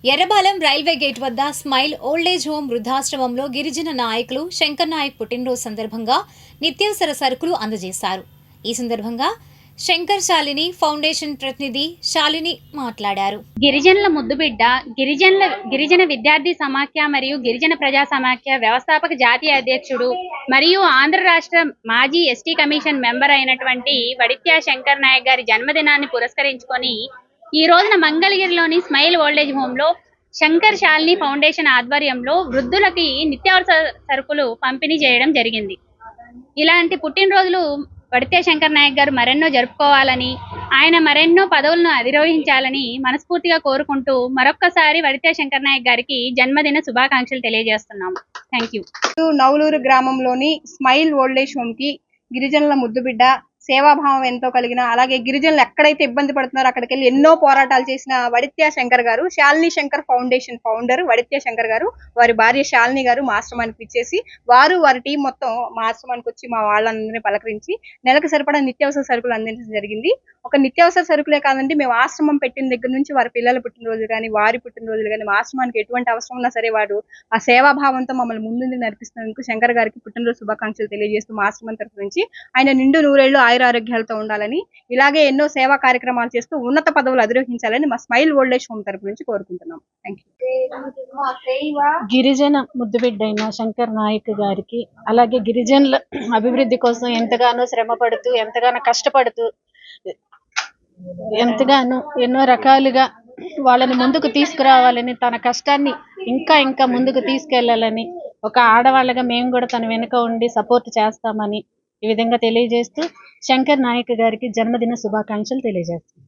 Errabalem railway gate వద్ద smile old age home వృద్ధాశ్రమంలో గిరిజన నాయకులు శంకర్ నాయక్ పుట్టినరోజు సందర్భంగా నిత్యావసర సరుకులు అందజేశారు. ఈ సందర్భంగా శంకర్ శాలిని ఫౌండేషన్ ప్రతినిధి శాలిని మాట్లాడారు. గిరిజనుల ముద్దుబిడ్డ, గిరిజన విద్యార్థి సమాఖ్య మరియు గిరిజన ప్రజా సమాఖ్య వ్యవస్థాపక జాతీయ అధ్యక్షుడు మరియు ఆంధ్ర రాష్ట్ర మాజీ ఎస్టీ కమిషన్ మెంబర్ అయినటువంటి వడిత్యా శంకర్ నాయక్ గారి జన్మదినాన్ని పురస్కరించుకొని ఈ రోజున మంగళగిరిలోని స్మైల్ ఓల్డేజ్ హోమ్ లో శంకర్ శాలిని ఫౌండేషన్ ఆధ్వర్యంలో వృద్ధులకి నిత్యావసర సరుకులు పంపిణీ చేయడం జరిగింది. ఇలాంటి పుట్టినరోజులు వడిత్యా శంకర్ నాయక్ గారు మరెన్నో జరుపుకోవాలని, ఆయన మరెన్నో పదవులను అధిరోహించాలని మనస్ఫూర్తిగా కోరుకుంటూ మరొక్కసారి వడిత్యా శంకర్ నాయక్ గారికి జన్మదిన శుభాకాంక్షలు తెలియజేస్తున్నాము. Thank you. నవలూరు గ్రామంలోని స్మైల్ ఓల్డేజ్ హోమ్ కి గిరిజనుల ముద్దుబిడ్డ, సేవాభావం ఎంతో కలిగిన, అలాగే గిరిజనులు ఎక్కడైతే ఇబ్బంది పడుతున్నారో అక్కడికి వెళ్ళి ఎన్నో పోరాటాలు చేసిన వడిత్యా శంకర్ గారు, శాలిని శంకర్ ఫౌండేషన్ ఫౌండర్ వడిత్యా శంకర్ గారు, వారి భార్య శాలిని గారు మా ఆశ్రమానికి ఇచ్చేసి వారి టీం మొత్తం మా ఆశ్రమానికి వచ్చి మా వాళ్ళందరినీ పలకరించి నెలకు సరిపడా నిత్యావసర సరుకులు అందించడం జరిగింది. ఒక నిత్యావసర సరుకులే కాదండి, మేము ఆశ్రమం పెట్టిన దగ్గర నుంచి వారి పిల్లల పుట్టినరోజులు కానీ, వారి పుట్టినరోజులు కానీ, మా ఆశ్రమానికి ఎటువంటి అవసరం ఉన్నా సరే వారు ఆ సేవాభావంతో మమ్మల్ని ముందుండి నడిపిస్తున్నందుకు శంకర్ గారికి పుట్టినరోజు శుభాకాంక్షలు తెలియజేస్తూ మా ఆశ్రమం తరఫు నుంచి ఆయన నిండు నూరేళ్లు ఆయురారోగ్యాలతో ఉండాలని, ఇలాగే ఎన్నో సేవా కార్యక్రమాలు చేస్తూ ఉన్నత పదవులు అధిరోహించాలని మా స్మైల్ ఓల్డేజ్ హోమ్ తరఫు నుంచి కోరుకుంటున్నాం. Thank you. గిరిజన ముద్దుబిడ్డైన శంకర్ నాయక్ గారికి, అలాగే గిరిజనుల అభివృద్ధి కోసం ఎంతగానో శ్రమ పడుతూ, ఎంతగానో కష్టపడుతూ, ఎంతగానో ఎన్నో రకాలుగా వాళ్ళని ముందుకు తీసుకురావాలని, తన కష్టాన్ని ఇంకా ముందుకు తీసుకెళ్లాలని, ఒక ఆడవాళ్ళగా మేము కూడా తన వెనుక ఉండి సపోర్ట్ చేస్తామని ఈ విధంగా తెలియజేస్తూ శంకర్ నాయక్ గారికి జన్మదిన శుభాకాంక్షలు తెలియజేస్తాం.